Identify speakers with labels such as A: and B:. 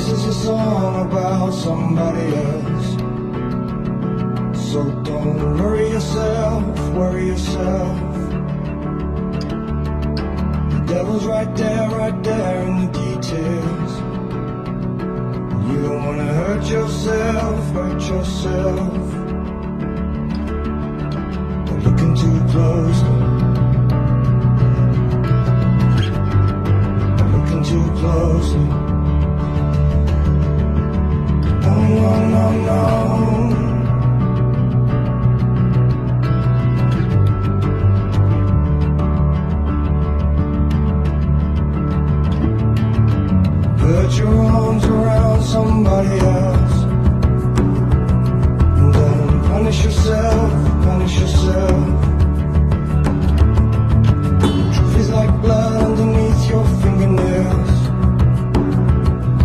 A: This is a song about somebody else. So don't worry yourself, worry yourself. The devil's right there in the details. You don't wanna hurt yourself, hurt yourself. But looking too closely, looking too closely. No, no, no, no. Put your arms around somebody else. And don't punish yourself, punish yourself.